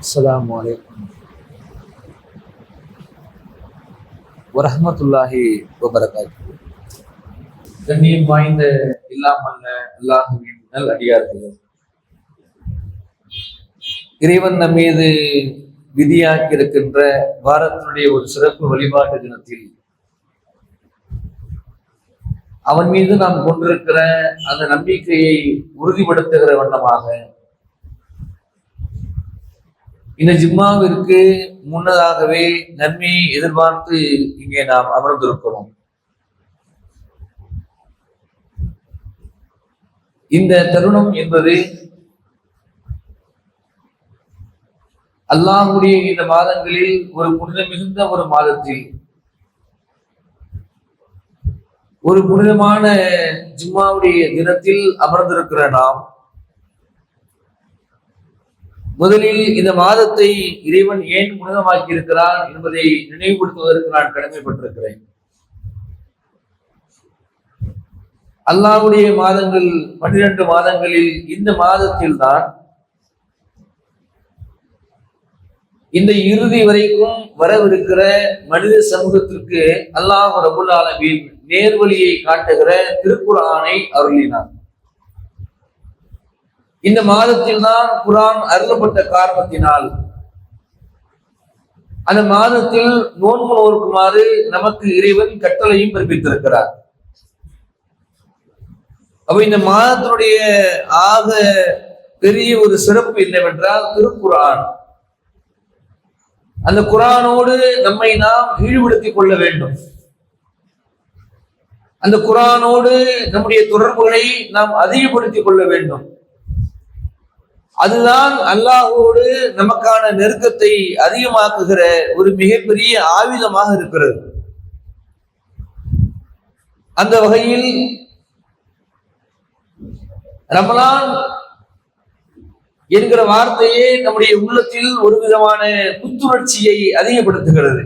அஸ்ஸலாமு அலைக்கும் வரஹ்மத்துல்லாஹி வபரகாத்துஹு. கண்ணியம் வாய்ந்த இல்லாமல்ல அல்லாஹுவின் நல் அடியார்களே, இறைவன் நம் மீது விதியாக்கி இருக்கின்ற வாரத்தினுடைய ஒரு சிறப்பு வழிபாட்டு தினத்தில் அவன் மீது நாம் கொண்டிருக்கிற அந்த நம்பிக்கையை உறுதிப்படுத்துகிற வண்ணமாக இந்த ஜிம்மாவிற்கு முன்னதாகவே நன்மையை எதிர்பார்த்து இங்கே நாம் அமர்ந்திருக்கிறோம். இந்த தருணம் என்பது அல்லாஹ்வுடைய இந்த மாதங்களில் ஒரு புனிதம் மிகுந்த ஒரு மாதத்தில் ஒரு புனிதமான ஜும்மாவுடைய தினத்தில் அமர்ந்திருக்கிற நாம் முதலில் இந்த மாதத்தை இறைவன் ஏன் புனிதமாக்கி இருக்கிறான் என்பதை நினைவுபடுத்துவதற்கு நான் கடமைப்பட்டிருக்கிறேன். அல்லாஹ்வுடைய மாதங்கள் 12 மாதங்களில் இந்த மாதத்தில் தான் இந்த இறுதி வரைக்கும் வரவிருக்கிற மனித சமூகத்திற்கு அல்லாஹ் ரப்புல் ஆலமீன் நேர்வழியை காட்டுகிற திருக்குர்ஆனை அருளினார். இந்த மாதத்தில் தான் குர்ஆன் அருளப்பட்ட காரணத்தினால் அந்த மாதத்தில் நோன்பு நோக்குமாறு நமக்கு இறைவன் கட்டளையும் பிறப்பித்திருக்கிறார். அப்ப இந்த மாதத்தினுடைய ஆக பெரிய ஒரு சிறப்பு என்னவென்றால் திருக்குர்ஆன். அந்த குர்ஆனோடு நம்மை நாம் ஈடுபடுத்திக் கொள்ள வேண்டும். அந்த குர்ஆனோடு நம்முடைய தொடர்புகளை நாம் அதிகப்படுத்திக் கொள்ள வேண்டும். அதுதான் அல்லாஹ்வோடு நமக்கான நெருக்கத்தை அதிகமாக்குகிற ஒரு மிகப்பெரிய ஆயுதமாக இருக்கிறது. அந்த வகையில் ரமலான் என்கிற வார்த்தையே நம்முடைய உள்ளத்தில் ஒரு விதமான புத்துணர்ச்சியை அதிகப்படுத்துகிறது.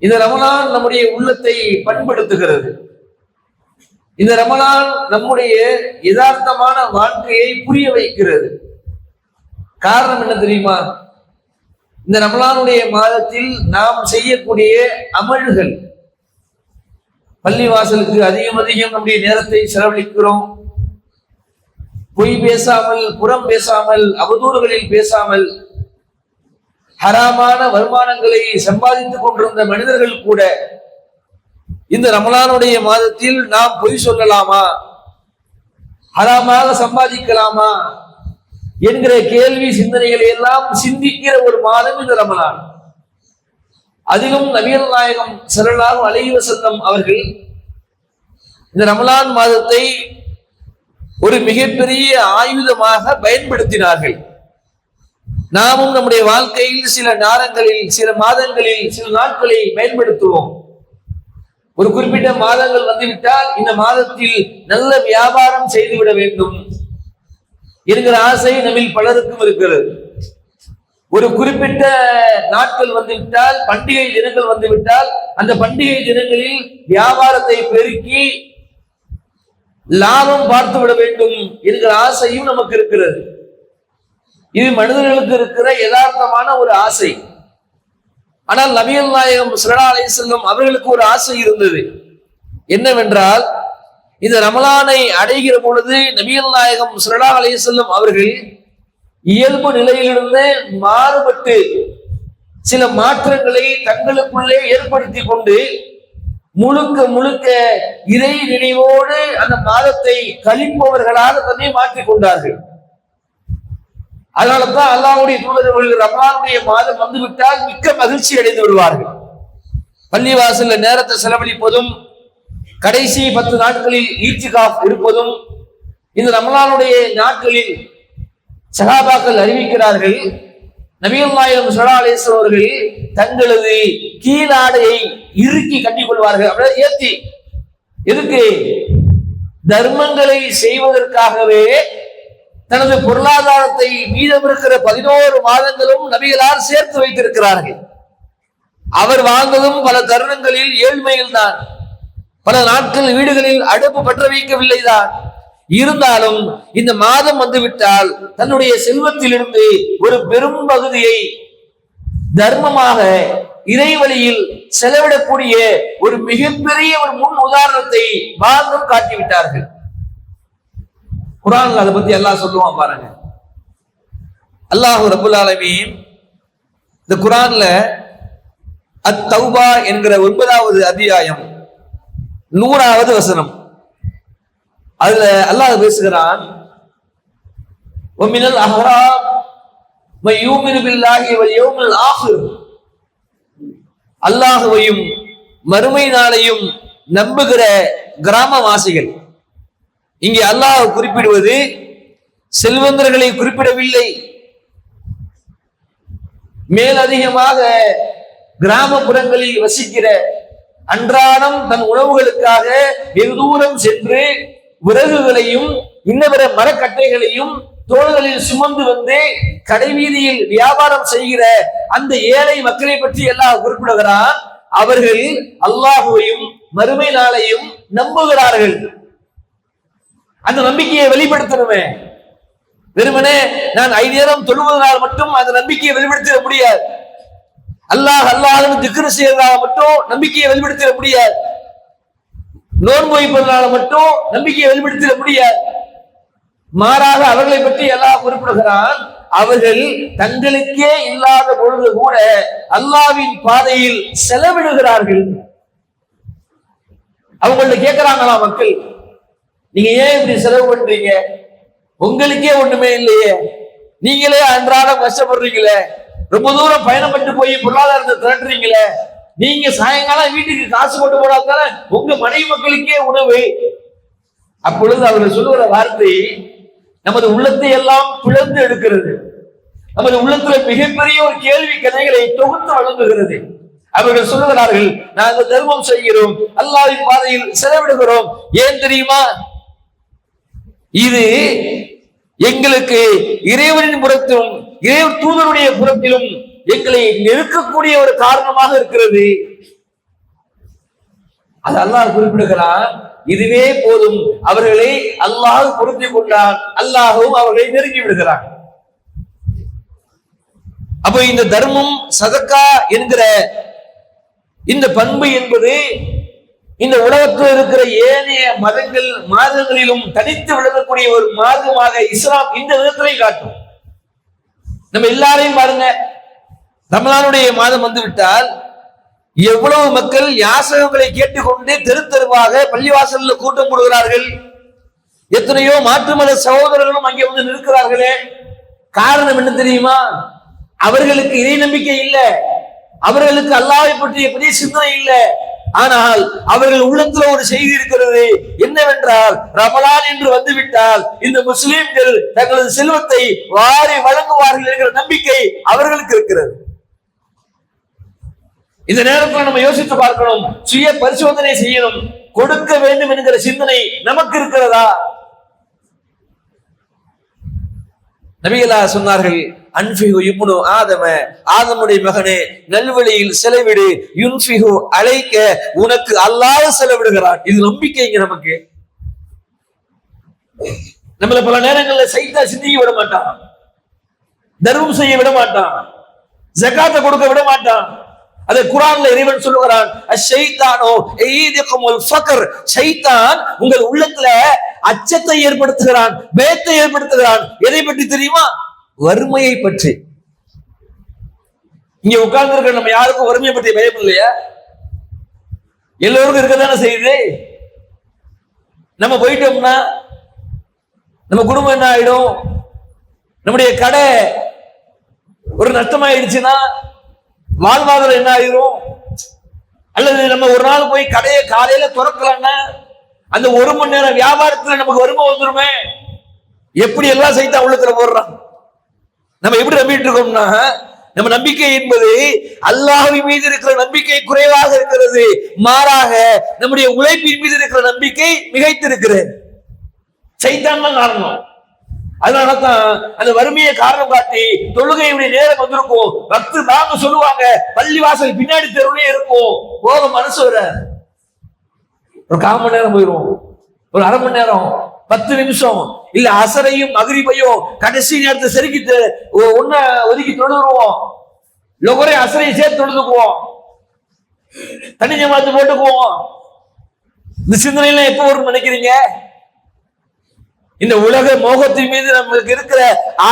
இந்த ரமலான் நம்முடைய உள்ளத்தை பண்படுத்துகிறது. இந்த ரமலான் நம்முடைய யதார்த்தமான வாழ்க்கையை புரிய வைக்கிறது. காரணம் என்ன தெரியுமா? இந்த ரமலானுடைய மாதத்தில் நாம் செய்யக்கூடிய அமல்கள், பள்ளிவாசலுக்கு அதிகம் நம்முடைய நேரத்தை செலவழிக்கிறோம். பொய் பேசாமல், புறம் பேசாமல், அவதூறுகளில் பேசாமல், ஹராமான வருமானங்களை சம்பாதித்துக் கொண்டிருந்த மனிதர்கள் கூட இந்த ரமலானுடைய மாதத்தில் நாம் பொய் சொல்லலாமா, ஹராமாக சம்பாதிக்கலாமா என்கிற கேள்வி சிந்தனைகளை எல்லாம் சிந்திக்கிற ஒரு மாதம் இந்த ரமலான். அதிலும் நபிகள் நாயகம் ஸல்லல்லாஹு அலைஹி வஸல்லம் அவர்கள் இந்த ரமலான் மாதத்தை ஒரு மிகப்பெரிய ஆயுதமாக பயன்படுத்தினார்கள். நாமும் நம்முடைய வாழ்க்கையில் சில நேரங்களில், சில மாதங்களில், சில நாட்களை பயன்படுத்துவோம். ஒரு குறிப்பிட்ட மாதங்கள் வந்துவிட்டால் இந்த மாதத்தில் நல்ல வியாபாரம் செய்துவிட வேண்டும் என்கிற ஆசை நம்மில் பலருக்கும் இருக்கிறது. ஒரு குறிப்பிட்ட நாட்கள் வந்துவிட்டால், பண்டிகை தினங்கள் வந்துவிட்டால், அந்த பண்டிகை தினங்களில் வியாபாரத்தை பெருக்கி லாபம் பார்த்து விட வேண்டும் என்கிற ஆசையும் நமக்கு இருக்கிறது. இது மனிதர்களுக்கு இருக்கிற யதார்த்தமான ஒரு ஆசை. ஆனால் நபிகள் நாயகம் ஸல்லல்லாஹு அலைஹி வஸல்லம் அவர்களுக்கு ஒரு ஆசை இருந்தது. என்னவென்றால், இந்த ரமலானை அடைகிற பொழுது நபிகள் நாயகம் ஸல்லல்லாஹு அலைஹி வஸல்லம் அவர்கள் இயல்பு நிலையிலிருந்து மாறுபட்டு சில மாற்றங்களை தங்களுக்குள்ளே ஏற்படுத்தி கொண்டு முழுக்க முழுக்க இறை நினைவோடு அந்த மாதத்தை கழிப்பவர்களாக தன்னை மாற்றிக் கொண்டார்கள். அதனாலதான் அல்லாஹ்வுடைய தூதர்கள் ரமலானுடைய மாதம் வந்துவிட்டால் மிக்க மகிழ்ச்சி அடைந்து விடுவார்கள். பள்ளிவாசல்ல நேரத்தை செலவழிப்பதும், கடைசி 10 நாட்களில் ஈத்திகாஃப் இருப்பதும், இந்த ரமலானுடைய நாட்களில் சஹாபாக்கள் அறிவிக்கிறார்கள், நபிகள் நாயகம் ஸல்லல்லாஹு அலைஹி வஸல்லம் அவர்கள் தங்களது கீழாடையை இறுக்கி கட்டிக்கொள்வார்கள். அப்படியே ஏத்தி, எதுக்கு? தர்மங்களை செய்வதற்காகவே. தனது பொருளாதாரத்தை மீதம் இருக்கிற 11 மாதங்களும் நபிகளார் சேர்த்து வைத்திருக்கிறார்கள். அவர் வாழ்ந்ததும் பல தருணங்களில் ஏழ்மையில் தான். பல நாட்கள் வீடுகளில் அடுப்பு பற்ற வைக்கவில்லை தான். இருந்தாலும் இந்த மாதம் வந்துவிட்டால் தன்னுடைய செல்வத்திலிருந்து ஒரு பெரும் பகுதியை தர்மமாக இறைவழியில் செலவிடக்கூடிய ஒரு மிகப்பெரிய ஒரு முன் உதாரணத்தை வாழ்ந்தும் காட்டிவிட்டார்கள். குர்ஆன்ல அதை பத்தி அல்லாஹ் சொல்லுவான் பாருங்க. அல்லாஹ் ரப்பல் ஆலமீன் இந்த குர்ஆன்ல அத்-தௌபா என்கிற 9வது அத்தியாயம் 100வது வசனம், அதுல அல்லாஹ் பேசுகிறான், வமினல் அஹ்ராம் மய்யூமினு பில்லாஹி வல் யௌமில் ஆகிர், அல்லாஹ்வையும் மறுமை நாளையும் நம்புகிற கிராமவாசிகள். இங்கே அல்லாஹ் குறிப்பிடுவது செல்வந்தர்களை குறிப்பிடவில்லை. மேலதிகமாக கிராமப்புறங்களில் வசிக்கிற, அன்றாடம் தன் உணவுகளுக்காக வெகு தூரம் சென்று விறகுகளையும் இன்னவர மரக்கட்டைகளையும் தோள்களில் சுமந்து வந்து கடைவீதியில் வியாபாரம் செய்கிற அந்த ஏழை மக்களை பற்றி எல்லாம் குறிப்பிடுகிறான். அவர்கள் அல்லாஹுவையும் மறுமை நாளையும் நம்புகிறார்கள். அந்த நம்பிக்கையை வெளிப்படுத்தணுமே. வெறுமனே நான் 5 நேரம் தொழுவதனால் மட்டும் அந்த நம்பிக்கையை வெளிப்படுத்த முடியாது. அல்லாஹ் அல்லாஹ்னு திக்ர் செய்யறதால மட்டும் நம்பிக்கையை வெளிப்படுத்த முடியாது. நோன்பு வைப்பதனால மட்டும் நம்பிக்கையை வெளிப்படுத்த முடியாது. மாறாக அவர்களை பற்றி அல்லாஹ் குறிப்பிடுகிறான், அவர்கள் தங்களுக்கே இல்லாத பொழுது கூட அல்லாஹ்வின் பாதையில் செலவிடுகிறார்கள். அவங்கள்ட்ட கேட்கிறாங்களா மக்கள், நீங்க ஏன் இப்படி செலவு பண்றீங்க? உங்களுக்கே ஒண்ணுமே இல்லையே, நீங்களே அன்றாடம் கஷ்டப்படுறீங்களே, ரொம்ப தூரம் பயணம் பண்ணி போய் பொருளாதாரத்தை திரட்டுறீங்களே, நீங்க சாயங்காலம் வீட்டுக்கு காசு போட்டு போடாதால உங்க மனைவி மக்களுக்கே உணவு. அப்பொழுது அவர்கள் சொல்லுகிற வார்த்தை நமது உள்ளத்தை எல்லாம் பிளந்து எடுக்கிறது. நமது உள்ளத்துல மிகப்பெரிய ஒரு கேள்வி கணைகளை தொகுத்து வழங்குகிறது. அவர்கள் சொல்லுகிறார்கள், நாங்கள் தர்மம் செய்கிறோம், அல்லாஹ்வின் பாதையில் செலவிடுகிறோம். ஏன் தெரியுமா? இது எங்களுக்கு இறைவனின் புறத்திலும் இறை தூதருடைய புறத்திலும் எங்களை நெருக்கக்கூடிய ஒரு காரணமாக இருக்கிறது. அது அல்லாஹ் குறிப்பிடுகிறான். இதுவே போதும், அவர்களை அல்லாஹ் பொருந்திக் கொண்டான், அல்லாஹும் அவர்களை நெருங்கி விடுகிறான். அப்போ இந்த தர்மம் சதக்கா என்கிற இந்த பண்பு என்பது இந்த உலகத்தில் இருக்கிற ஏனைய மதங்கள் மார்க்கங்களிலும் தனித்து விளங்கக்கூடிய ஒரு மார்க்கமாக இஸ்லாம் இந்த விதத்திலே காட்டும். நம்ம எல்லாரையும் பாருங்க, ரமலானுடைய மாதம் வந்துவிட்டால் எவ்வளவு மக்கள் யாசகங்களை கேட்டுக்கொண்டு தெரு தெருவாக பள்ளிவாசல்ல கூட்டம் போடுகிறார்கள். எத்தனையோ மாற்று மத சகோதரர்களும் அங்கே வந்து நிற்கிறார்களே. காரணம் என்ன தெரியுமா? அவர்களுக்கு இறை நம்பிக்கை இல்லை, அவர்களுக்கு அல்லாஹ்வை பற்றிய பெரிய சிந்தனை இல்லை. ஆனால் அவர்கள் உள்ளத்துல ஒரு செய்தி இருக்கிறது. என்னவென்றால், ரமலான் என்று வந்துவிட்டால் இந்த முஸ்லிம்கள் தங்களது செல்வத்தை வாரி வழங்குவார்கள் என்கிற நம்பிக்கை அவர்களுக்கு இருக்கிறது. இந்த நேரத்தில் நம்ம யோசித்து பார்க்கணும், சுய பரிசோதனை செய்யணும். கொடுக்க வேண்டும் என்கிற சிந்தனை நமக்கு இருக்கிறதா? நபிகளா சொன்னார்கள், அன்ஃபிஹு இப்னு ஆதம, ஆதமுடைய மகனே நல்வழியில் செலவிடு, யுன்ஃபிஹு அலைக்க, உனக்கு அல்லாஹ் செலவிடுகிறான். இது நம்பிக்கைங்க நமக்கு. நம்மள பல நேரங்களில் சைத்தா சிந்திக்க விட மாட்டான், தர்மம் செய்ய விட மாட்டான், ஜகாத்தை கொடுக்க விட மாட்டான். அதை குர்ஆன்ல இறைவன் சொல்லுகிறான், அஷைத்தானோ யஈதுகுமுல் ஃபக்ர், ஷைத்தான் உங்கள் உள்ளத்துல அச்சத்தை ஏற்படுத்துகிறான், பயத்தை ஏற்படுத்துகிறான். எதை பற்றி தெரியுமா? வறுமையை பற்றி. இங்க உட்கார்ந்து இருக்கிற நம்ம யாருக்கும் வறுமையை பற்றி பயம் இல்லையா? எல்லோருக்கும் இருக்கதானே செய்யுது. நம்ம போயிட்டோம்னா நம்ம குடும்பம் என்ன ஆயிடும்? நம்முடைய கடை ஒரு நஷ்டமாயிடுச்சுன்னா வாழ்வாதாரம் என்ன ஆயிரும்? அல்லது நம்ம ஒரு நாள் போய் கடையை காலையில திறக்கலன்னா அந்த 1 மணி நேரம் வியாபாரத்துல நமக்கு வறுமை வந்துருமே. எப்படி எல்லாம் சைத்தா உள்ளத்துல போடுறான். நம்ம எப்படி நம்பிட்டு இருக்கோம்னா, நம்ம நம்பிக்கை என்பது அல்லாஹ்வின் மீது இருக்கிற நம்பிக்கை குறைவாக இருக்கிறது. மாறாக நம்முடைய உழைப்பின் மீது இருக்கிற நம்பிக்கை மிகைத்திருக்கிறது. சைத்தான் தான் காரணம். அதனாலதான் அந்த வறுமையை காரணம் காட்டி தொழுகையுடைய நேரம் வந்திருக்கும், பக்து நாங்க சொல்லுவாங்க, பள்ளிவாசல் பின்னாடி தெருவுலே இருக்கும், போக மனசு வர ஒரு 1/4 மணி நேரம் போயிடும், ஒரு 1/2 மணி நேரம் 10 நிமிஷம் இல்ல அசரையும் மகரிபையும் கடைசி நேரத்தை செருக்கிட்டு ஒன்ன ஒதுக்கி தொழுதுருவோம். லொகரை அசரையை சேர்த்து தொழுதுக்குவோம், தனி ஜமாத்து போட்டுக்குவோம். இந்த சிந்தனையில எப்ப வரும் நினைக்கிறீங்க? இந்த உலக மோகத்தின் மீது நம்மளுக்கு இருக்கிற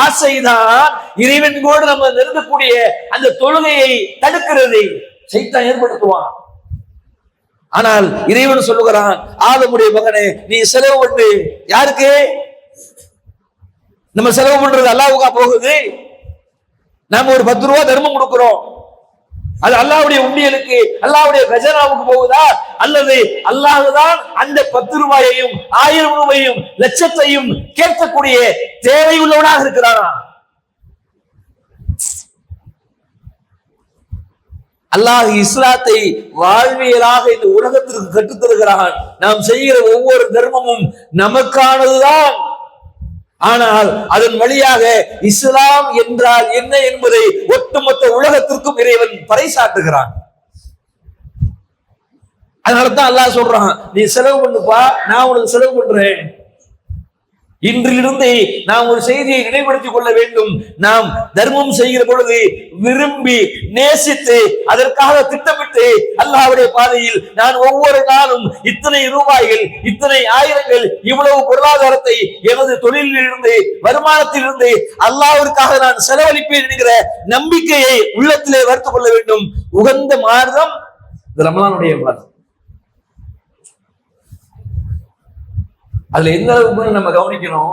ஆசைதான் இறைவன் கூட நம்ம நெருங்கக்கூடிய அந்த தொழுகையை தடுக்கிறது, சைத்தான் ஏற்படுத்துவான். ஆனால் இறைவன் சொல்லுகிறான், ஆதமுடைய மகனே நீ செலவு பண்ணு. யாருக்கு? நம்ம செலவு பண்றது அல்லாஹ்வுக்கா போகுது? நாம ஒரு 10 ரூபாய் தர்மம் கொடுக்கிறோம், அது அல்லாஹ்வுடைய உண்டியலுக்கு அல்லாஹ்வுடைய கஜனாவுக்கு போகுதா? அல்லது அல்லாஹ் தான் அந்த 10 ரூபாயையும் 1000 ரூபாயையும் லட்சத்தையும் கேட்கக்கூடிய தேவை உள்ளவனாக இருக்கிறானா? அல்லாஹ் இஸ்லாத்தை வாழ்வியலாக இந்த உலகத்திற்கு கற்றுத்தருகிறான். நாம் செய்கிற ஒவ்வொரு தர்மமும் நமக்கானதுதான். ஆனால் அதன் வழியாக இஸ்லாம் என்றால் என்ன என்பதை ஒட்டுமொத்த உலகத்திற்கும் இறைவன் பறைசாற்றுகிறான். அதனாலதான் அல்லாஹ் சொல்றான், நீ செலவு பண்ணுப்பா, நான் உனக்கு செலவு பண்றேன். இன்றிலிருந்து நாம் ஒரு செய்தியை நினைவுபடுத்திக் கொள்ள வேண்டும். நாம் தர்மம் செய்கிற பொழுது விரும்பி நேசித்து அதற்காக திட்டமிட்டு அல்லாஹ்வுடைய பாதையில் நான் ஒவ்வொரு நாளும் இத்தனை ரூபாய்கள், இத்தனை ஆயிரங்கள், இவ்வளவு பொருளாதாரத்தை எனது தொழிலில் இருந்து, வருமானத்தில் இருந்து அல்லாஹ்விற்காக நான் செலவழிப்பேன் என்கிற நம்பிக்கையை உள்ளத்திலே வளர்த்துக் கொள்ள வேண்டும். உகந்த மாதம் ரமலானுடைய மாதம். அதுல எந்த அளவுக்கு நம்ம கவனிக்கணும்?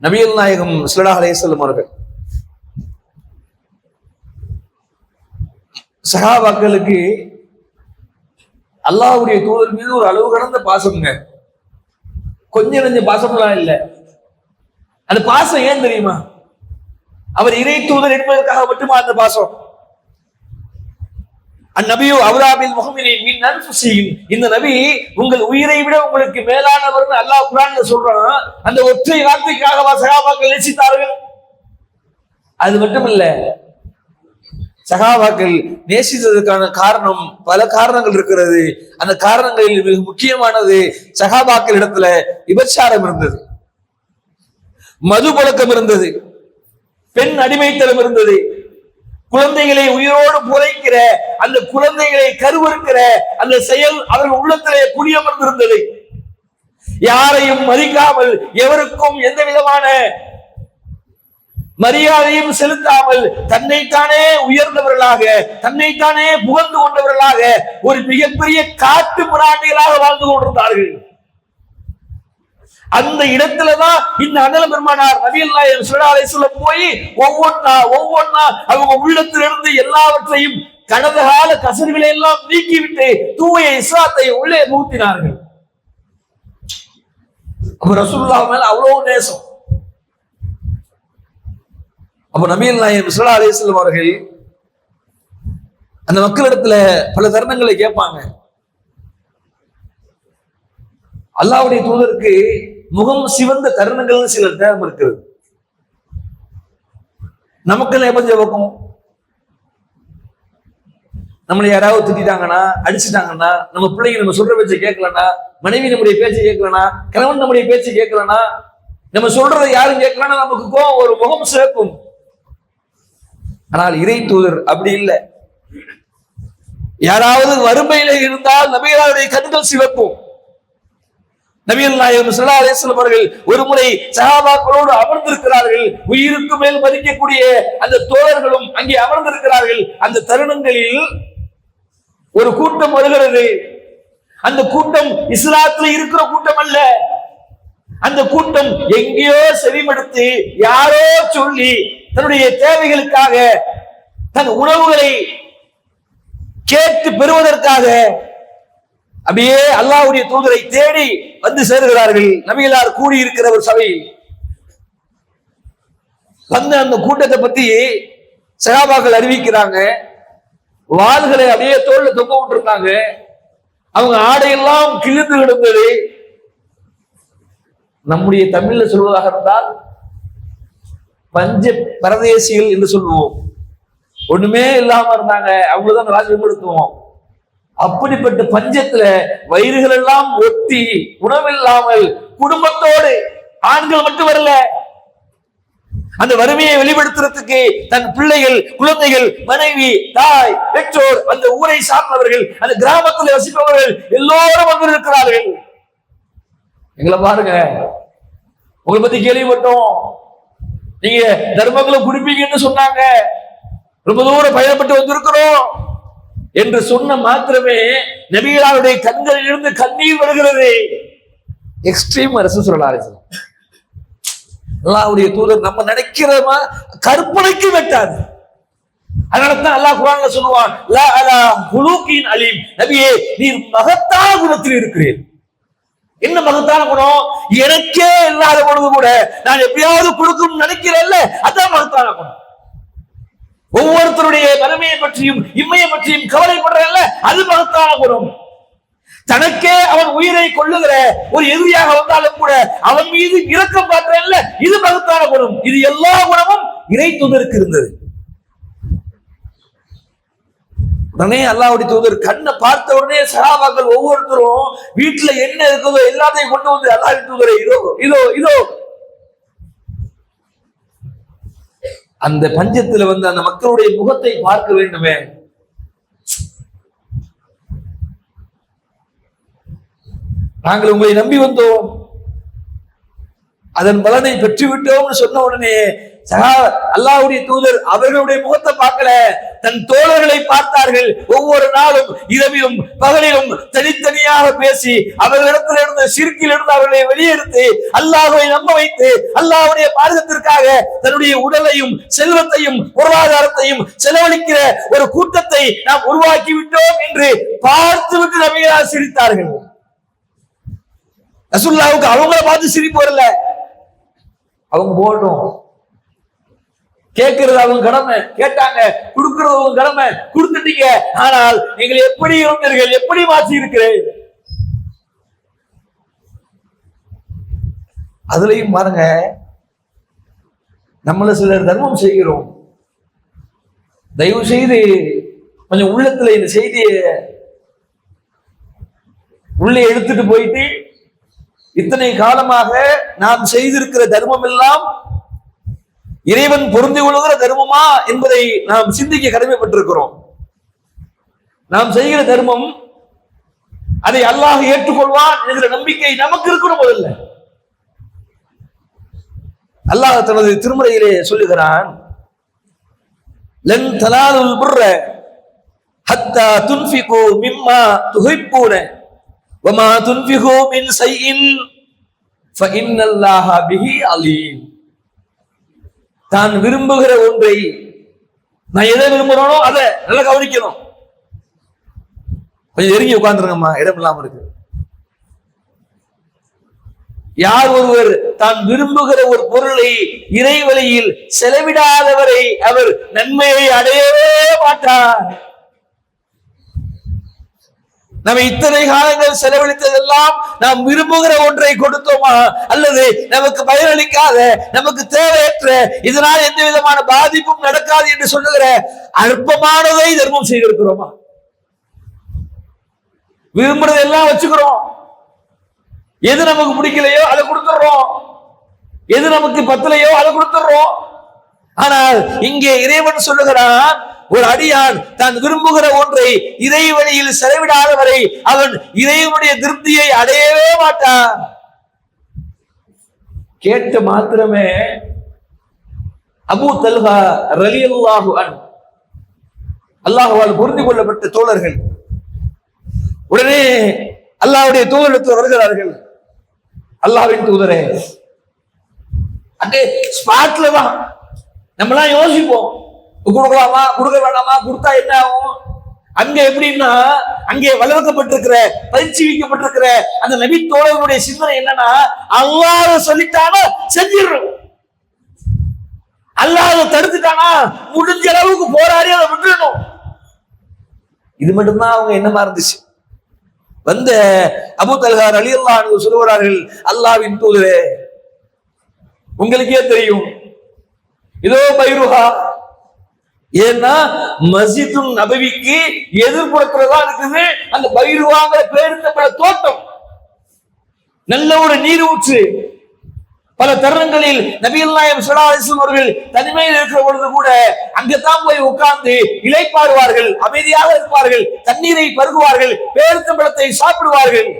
நபிகள் நாயகம் ஸல்லல்லாஹு அலைஹி வஸல்லம் அவர்கள் சஹாபாக்களுக்கு அல்லாஹ்வுடைய தூதர் மீது ஒரு அளவு கடந்த பாசம்ங்க. கொஞ்சம் நெஞ்ச பாசம்லாம் இல்லை. அந்த பாசம் ஏன் தெரியுமா? அவர் இறை தூதர் என்பதற்காக மட்டுமா அந்த பாசம்? அந்நபியோ அவ்ராபில் முஹ்மினீன் மின் அன்ஃபுஸிஹிம், இந்த நபி உங்கள் உயிரை விட உங்களுக்கு மேலானவர்னு அல்லாஹ் குர்ஆன்ல சொல்றான். அந்த ஒற்றை வார்த்தைக்காகவா சஹாபாக்கள் நேசித்தார்கள்? அது மட்டுமல்ல, சஹாபாக்கள் நேசித்ததற்கான காரணம், பல காரணங்கள் இருக்கிறது. அந்த காரணங்களில் மிக முக்கியமானது, சஹாபாக்கள் இடத்துல விபச்சாரம் இருந்தது, மது பழக்கம் இருந்தது, பெண் அடிமைத்தனம் இருந்தது, குழந்தைகளை உயிரோடு புதைக்கிற, அந்த குழந்தைகளை கருவறுக்கிற அந்த செயல் அவர்கள் உள்ளத்திலே குடியமர்ந்திருந்தது. யாரையும் மதிக்காமல், எவருக்கும் எந்த விதமான மரியாதையும் செலுத்தாமல், தன்னைத்தானே உயர்ந்தவர்களாக, தன்னைத்தானே புகழ்ந்து கொண்டவர்களாக ஒரு மிகப்பெரிய காட்டு மிராண்டிகளாக வாழ்ந்து கொண்டிருந்தார்கள். அந்த இடத்துலதான் இந்த அண்ணல் பெருமானார் நபிகள் நாயகம் ஸல்லல்லாஹு அலைஹி வஸல்லம் போய் ஒவ்வொன்னா அவங்க உள்ளத்திலிருந்து எல்லாவற்றையும், கடந்த கால கசர்களை எல்லாம் நீக்கிவிட்டு தூய இஸ்லாத்தை உள்ளே புகுத்தினார்கள். அப்ப ரசூலுல்லாஹ் மேல அவ்வளவு நேசம். அப்ப நபிகள் நாயகம் ஸல்லல்லாஹு அலைஹி வஸல்லம் அவர்கள் அந்த மக்களிடத்துல பல தருணங்களை கேட்பாங்க. அல்லாஹ்வுடைய தூதருக்கு முகம் சிவந்த தருணங்கள் சில நேரம் இருக்கிறது. நமக்கு எப்ப ஜெபக்கும்? நம்மளை யாராவது திட்டாங்கன்னா, அடிச்சுட்டாங்கன்னா, நம்ம பிள்ளைங்க நம்ம சொல்ற பேச்சை கேட்கலன்னா, மனைவி நம்முடைய பேச்சை கேட்கலன்னா, கணவன் நம்முடைய பேச்சை கேட்கலன்னா, நம்ம சொல்றதை யாரும் கேட்கலன்னா நமக்கு கோவம் ஒரு முகம் சிவக்கும். ஆனால் இறை தூதர் அப்படி இல்லை. யாராவது வறுமையில இருந்தால் நபிகளுடைய கண்கள் சிவக்கும். நபிகள் நாயகம் ஸல்லல்லாஹு அலைஹி வஸல்லம் அவர்கள் ஒரு முறை சஹாபாக்களோடு அமர்ந்திருக்கிறார்கள். உயிருக்கு மேல் மதிக்கக்கூடிய அந்த தோழர்களும் அங்கே அமர்ந்திருக்கிறார்கள். அந்த தருணங்களில் ஒரு கூட்டம் வருகிறது. அந்த கூட்டம் இஸ்லாத்தில் இருக்கிற கூட்டம் அல்ல. அந்த கூட்டம் எங்கேயோ செவிமடுத்து யாரோ சொல்லி தன்னுடைய தேவைகளுக்காக, தன் உணவுகளை கேட்டு பெறுவதற்காக அப்படியே அல்லாஹ்வுடைய தூதரை தேடி வந்து சேருகிறார்கள். நபிகளார் கூடி இருக்கிற ஒரு சபையில் வந்து அந்த கூட்டத்தை பத்தி சஹாபாக்கள் அறிவிக்கிறாங்க. வாள்களை அப்படியே தோல்ல தொங்க விட்டுருந்தாங்க. அவங்க ஆடையெல்லாம் கிழிந்து கிடந்தது. நம்முடைய தமிழ்ல சொல்வதாக இருந்தால் பஞ்ச பரதேசிகள் என்று சொல்லுவோம். ஒண்ணுமே இல்லாம இருந்தாங்க. அவங்களதான் ராஜ்யம் எடுத்துவோம். அப்படிப்பட்ட பஞ்சத்துல வயிறுகள் எல்லாம் ஒட்டி உணவில்லாமல் குடும்பத்தோடு, ஆண்கள் மட்டும் வரல, அந்த வறுமையை வெளிப்படுத்துறதுக்கு தன் பிள்ளைகள், குழந்தைகள், மனைவி, தாய், பெற்றோர், அந்த ஊரை சார்ந்தவர்கள், அந்த கிராமத்தில் வசிப்பவர்கள் எல்லோரும் வந்திருக்கிறார்கள். எங்களை பாருங்க, உங்களை பத்தி கேள்விப்பட்டோம், நீங்க தர்மங்களை குடிப்பீங்கன்னு சொன்னாங்க, ரொம்ப தூரம் பயணப்பட்டு வந்திருக்கிறோம் என்று சொன்ன மாத்திரமே நபிகளாருடைய கண்களில் இருந்து கண்ணீர் வருகிறது. எக்ஸ்ட்ரீம் அரசு சொல்லலாம். அல்லாஹ்வுடைய தூதர் நம்ம நினைக்கிறமா கற்பனைக்கு வெட்டாது. அதனாலதான் அல்லாஹ் குர்ஆன்ல சொல்லுவான், லா அலா குலூகின் அலீம், நபியே நீர் மகத்தான குணத்தில் இருக்கிறீர். என்ன மகத்தான குணம்? எனக்கே இல்லாத பொழுது கூட நான் எப்படியாவது கொடுக்கும் நினைக்கிறேன்ல, அதான் மகத்தான குணம். ஒவ்வொருத்தருடைய வறுமையை பற்றியும் இம்மையை பற்றியும் கவலைப்படுறேன்ல, அது மகத்தான குணம். தனக்கே அவன் உயிரை கொள்ளுகிற ஒரு எதிரியாக வந்தாலும் கூட அவன் மீது இரக்கம் காட்டுறேன்ல, இது மகத்தான குணம். இது எல்லா குணமும் இறை தூதருக்கு இருந்தது. உடனே அல்லாஹ்வுடைய தூதர் கண்ணை பார்த்த உடனே சஹாபாக்கள் ஒவ்வொருத்தரும் வீட்டுல என்ன இருக்குதோ எல்லாத்தையும் கொண்டு வந்து அல்லாஹ்வுடைய தூதரை இதோ இதோ இதோ. அந்த பஞ்சத்துல வந்து அந்த மக்களுடைய முகத்தை பார்க்க வேண்டுமே. நாங்கள் உங்களை நம்பி வந்தோம், அதன் பலனை பெற்றுவிட்டோம்னு சொன்ன உடனே அல்லாஹ்வுடைய தூதர் அவர்களுடைய முகத்தை பார்க்கல, தன் தோழர்களை பார்த்தார்கள். ஒவ்வொரு நாளும் இரவிலும் பகலிலும் தனித்தனியாக பேசி அவர்களிடத்தில் இருந்த ஷிர்கில் இருந்து அவர்களை வெளியெடுத்து அல்லாஹ்வை நம்ப வைத்து அல்லாஹ்வுடைய மார்க்கத்திற்காக தன்னுடைய உடலையும் செல்வத்தையும் பொருளாதாரத்தையும் செலவழிக்கிற ஒரு கூட்டத்தை நாம் உருவாக்கி விட்டோம் என்று பார்த்துவிட்டு நபிகளார் சிரித்தார்கள். ரசூலுல்லாஹ்வுக்கு அவங்கள பார்த்து சிரிப்பு வரல. அவங்க போகட்டும், கேட்கிறது அவங்க கடமை, கேட்டாங்க, கொடுக்கிறது அவங்க கடமை, கொடுத்துட்டீங்க. ஆனால் நீங்கள் எப்படி இருந்தீர்கள், எப்படி மாற்றி இருக்கிறேன். அதுலயும் பாருங்க, நம்மள சிலர் தர்மம் செய்கிறோம். தயவு செய்து கொஞ்சம் உள்ளத்துல இந்த செய்தியை உள்ளே எடுத்துட்டு போயிட்டு, இத்தனை காலமாக நாம் செய்திருக்கிற தர்மம் எல்லாம் இறைவன் பொருந்தி கொள்கிற தர்மமா என்பதை நாம் சிந்திக்க கடமைப்பட்டிருக்கிறோம். நாம் செய்கிற தர்மம் அதை அல்லாஹ் ஏற்றுக்கொள்வான் என்கிற நம்பிக்கை நமக்கு இருக்கணும். முதல்ல அல்லாஹ் தனது திருமறையிலே சொல்லுகிறான், லன் தனாலுல் பிர்ர ஹத்தா துன்ஃபிகு மிம்மா துஹிப்பூன வமா துன்ஃபிகு மின் ஷைஇன் ஃபஇன்னல்லாஹ பிஹி அலீம். தான் விரும்புகிற ஒன்றை, நான் எதை விரும்புறேனோ அதை நல்லா கவனிக்கணும். கொஞ்சம் நெருங்கி உட்கார்ந்துருங்கம்மா, இடம் இல்லாம இருக்கு. யார் ஒருவர் தான் விரும்புகிற ஒரு பொருளை இறைவழியில் செலவிடாதவரை அவர் நன்மையை அடையவே மாட்டார். நம்ம இத்தனை காலங்கள் செலவழித்ததெல்லாம் நாம் விரும்புகிற ஒன்றை கொடுத்தோமா, அல்லது நமக்கு பயனளிக்காத, நமக்கு தேவையற்ற, இதனால் எந்த விதமான பாதிப்பும் நடக்காது என்று சொல்லுகிற அற்பமானதை தர்மம் செய்திருக்கிறோமா? விரும்புறது எல்லாம் வச்சுக்கிறோம், எது நமக்கு பிடிக்கலையோ அதை கொடுத்துடுறோம், எது நமக்கு பத்தலையோ அதை கொடுத்துடுறோம். ஆனால் இங்கே இறைவன் சொல்லுகிறான், ஒரு அடியான் தான் விரும்புகிற ஒன்றை இறை வழியில் செலவிடாதவரை அவன் இறைவனுடைய திருப்தியை அடையவே மாட்டான். கேட்ட மாத்திரமே அபூ தல்ஹா ரலியல்லாஹு அன்ஹு, அல்லாஹ்வால் புரிந்து கொள்ளப்பட்ட தோழர்கள், உடனே அல்லாஹ்வுடைய தூதரிடத்தில் வருகிறார்கள். அல்லாஹ்வின் தூதரே, அங்கே ஸ்பாட்ல தான் நம்மளாம் யோசிப்போம், கொடுக்கலாமா கொடுக்க வேண்டாமா, கொடுத்தா என்ன ஆகும். அங்க எப்படின்னா, அங்கே வளர்க்கப்பட்டிருக்கிற பயிற்சிவிக்கப்பட்டிருக்கிற அந்த நபி தோழர்களுடைய சிந்தனை என்னன்னா, அல்லாஹ் சொல்லிட்டானா செஞ்சிடணும், அல்லாஹ் தடுத்துட்டானா முடிஞ்ச அளவுக்கு போராடி அதை விட்டுறணும். இது மட்டும்தான் அவங்க என்னமா இருந்துச்சு. வந்த அபூ தல்ஹா ரலியல்லாஹு அன்ஹு சொல்லுகிறார்கள், அல்லாஹ்வின் தூதரே, உங்களுக்கே தெரியும், இதோ பைருஹா, ஏன்னா மஸ்ஜிது நபவிக்கு எதிர்ப்புறத்துலதான் இருக்குது அந்த பைருவாங்கிற பேருந்தப்பட தோட்டம். நல்ல ஒரு நீர் ஊற்று. பல தருணங்களில் நபிகள் நாயகம் ஸல்லல்லாஹு அலைஹி வஸல்லம் அவர்கள் தனிமையில் இருக்கிற பொழுது கூட அங்கதான் போய் உட்கார்ந்து இளைப்பாறுவார்கள், அமைதியாக இருப்பார்கள், தண்ணீரை பருகுவார்கள், பேரிச்சம்பழத்தை சாப்பிடுவார்கள்.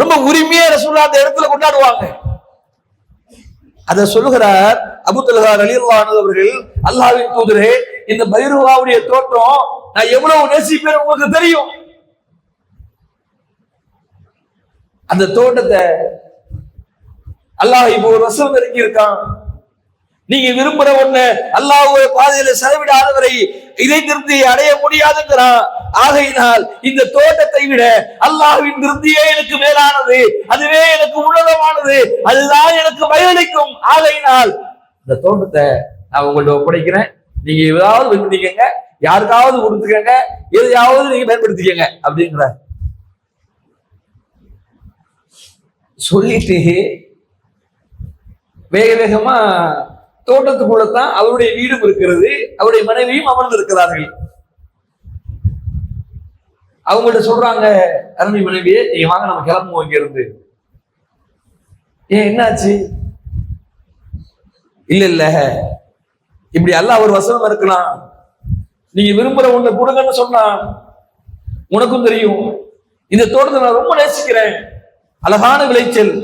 ரொம்ப உரிமையா ரசூலுல்லாஹ் அந்த இடத்துல கொண்டாடுவாங்க. அதை சொல்லுகிறார் அபூ தல்ஹா ரலியல்லாஹு அன்ஹு அவர்கள், அல்லாஹ்வின் தூதரே, இந்த பைருவாவுடைய தோட்டம் நான் எவ்வளவு நேசிப்பேன் உங்களுக்கு தெரியும். அந்த தோட்டத்தை அல்லாஹ் இப்போ ஒரு வசனம் இறக்கி இருக்கான். நீங்க விரும்புற ஒண்ணு அல்லாஹ்வுடைய பாதையில செலவிடாதவரை இதை திருப்தி அடைய முடியாதுங்கிறான். ஆகையினால் இந்த தோட்டத்தை விட அல்லாஹ்வின் திருப்தியே எனக்கு மேலானது, அதுவே எனக்கு உன்னதமானது, அதுதான் எனக்கு பயனளிக்கும். ஆகையினால் இந்த தோட்டத்தை நான் உங்கள்ட்ட ஒப்படைக்கிறேன். நீங்க ஏதாவது விரும்பிக்கங்க, யாருக்காவது கொடுத்துக்கங்க, எதையாவது நீங்க பயன்படுத்திக்கங்க அப்படிங்கிற சொல்லிட்டு வேக வேகமா தோட்டத்துக்குள்ளதான் அவருடைய வீடும் இருக்கிறது, அவருடைய மனைவியும் அமர்ந்து இருக்கிறார்கள். அவங்கள்ட்ட சொல்றாங்க, அருமை மனைவியே, நீங்க வாங்க நம்ம கிளம்புவோம் இங்க இருந்து. ஏன் என்னாச்சு? இல்ல இல்ல, இப்படி அல்லாஹ் ஒரு வசனம் இருக்கலாம், நீங்க விரும்புற ஒண்ணு கொடுங்கன்னு சொன்னா உனக்கும் தெரியும், இந்த தோட்டத்தை நான் ரொம்ப நேசிக்கிறேன், அழகான விளைச்சல்,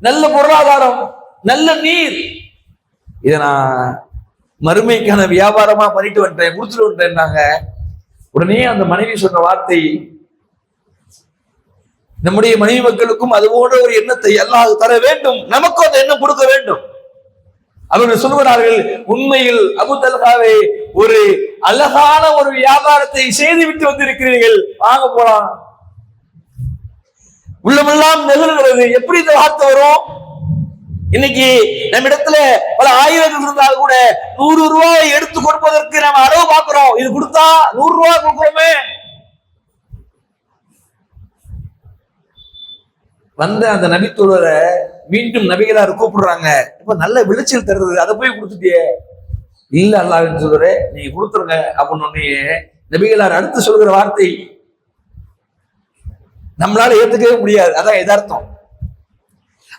நல்ல பொருளாதாரம், நல்ல நீர், இதை நான் மறுமைக்கான வியாபாரமா பண்ணிட்டு வந்துட்டேன், முடிச்சுட்டு வந்துட்டேன்னாங்க. உடனே அந்த மனைவி சொன்ன வார்த்தை, நம்முடைய மனைவி மக்களுக்கும் அது போன்ற ஒரு எண்ணத்தை அல்லாஹ் தர வேண்டும், நமக்கும் அந்த எண்ணம் கொடுக்க வேண்டும். அவர்கள் சொல்கிறார்கள், உண்மையில் அபூ தல்ஹாவே, ஒரு அழகான ஒரு வியாபாரத்தை செய்து விட்டு வந்திருக்கிறீர்கள், வாங்க போலாம். உள்ளமெல்லாம் நெகிழ்கிறது. எப்படி இந்த வார்த்தை வரும்? இன்னைக்கு நம்ம இடத்துல பல ஆயிரங்கள் இருந்தால் கூட 100 ரூபாய் எடுத்து கொடுப்பதற்கு நம்ம அளவு பார்க்கிறோம். இது கொடுத்தா 100 ரூபாய் கொடுக்கிறோமே. வந்த அந்த நபித்தோழரை மீண்டும் நபிகளார் கூப்பிடுறாங்க, இப்ப நல்ல விளைச்சல் தருது, அதை போய் கொடுத்துட்டியே. இல்ல அல்லாஹ்வின் தூதரே, நீங்க கொடுத்துருங்க அப்படின்னு ஒன்னே நபிகளார் அடுத்து சொல்கிற வார்த்தை நம்மளால ஏத்துக்கவே முடியாது. அதான் எதார்த்தம்.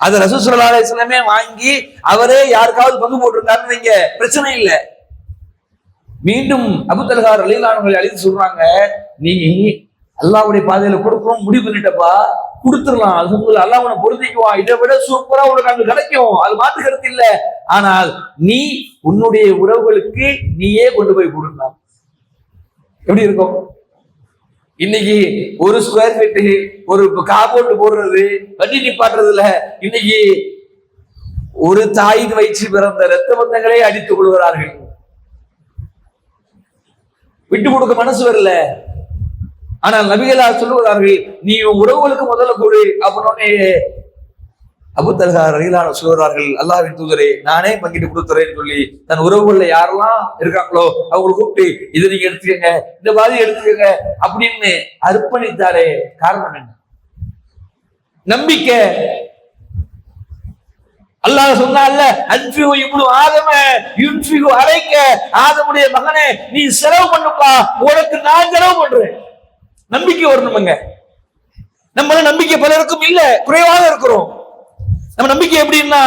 அது ரசூல் ஸல்லல்லாஹு அலைஹி வஸல்லமே வாங்கி அவரே யாருக்காவது பங்கு போட்டிருந்தாருன்னு நீங்க பிரச்சனை இல்லை. மீண்டும் அபூ தல்ஹா ரலியல்லாஹு அன்ஹு அழைத்து சொல்றாங்க, நீங்க அல்லாஹ்வுடைய பாதையில கொடுக்கணும் முடிவு பண்ணிட்டப்பா, கொடுத்துடலாம், அல்ஹம்துலில்லாஹ், அல்லாஹ் உன்னை பொருந்திக்குவான், இதை விட சூப்பரா உனக்கு அங்க கிடைக்கும், அது மாற்று கருத்து இல்லை. ஆனால் நீ உன்னுடைய உறவுகளுக்கு நீயே கொண்டு போய் கொடுக்கலாம். எப்படி இருக்கும்? இன்னைக்கு ஒரு ஸ்கொயர் ஃபீட் ஒரு காம்பவுண்ட் போடுறது, வண்டி நிப்பாட்டுறதுல இன்னைக்கு ஒரு தாயின் வயிற்று பிறந்த இரத்த பந்தங்களே அடித்துக் கொள்கிறார்கள். விட்டு கொடுக்க மனசு வரல. ஆனால் நபிகளார் சொல்லுகிறார்கள், நீ உறவுகளுக்கு முதல்ல கொடு அப்படின்னு அபூ தல்ஹா ரலியல்லாஹு அன்ஹு சொல்கிறார்கள், அல்லாஹ்வின் தூதரே, நானே பங்கிட்டு கொடுத்துறேன்னு சொல்லி தன் உறவுகள்ல யாரெல்லாம் இருக்காங்களோ அவங்களை கூப்பிட்டு இதை நீங்க எடுத்துக்கங்க, இந்த மாதிரி எடுத்துக்கங்க அப்படின்னு அர்ப்பணித்தாரே. காரணம் என்ன? நம்பிக்கை. அல்லாஹ் சொன்னான்ல, அன்ஃபிகு இப்னு ஆதம யுன்ஃபிகு அலைக்க, ஆதமுடைய மகனே நீ செலவு பண்ணுப்பா, உனக்கு நான் செலவு பண்றேன். நம்பிக்கை வரணுமுங்க. நம்ம நம்பிக்கை பலருக்கும் இல்ல, குறைவாக இருக்கிறோம். நம்ம நம்பிக்கை எப்படின்னா,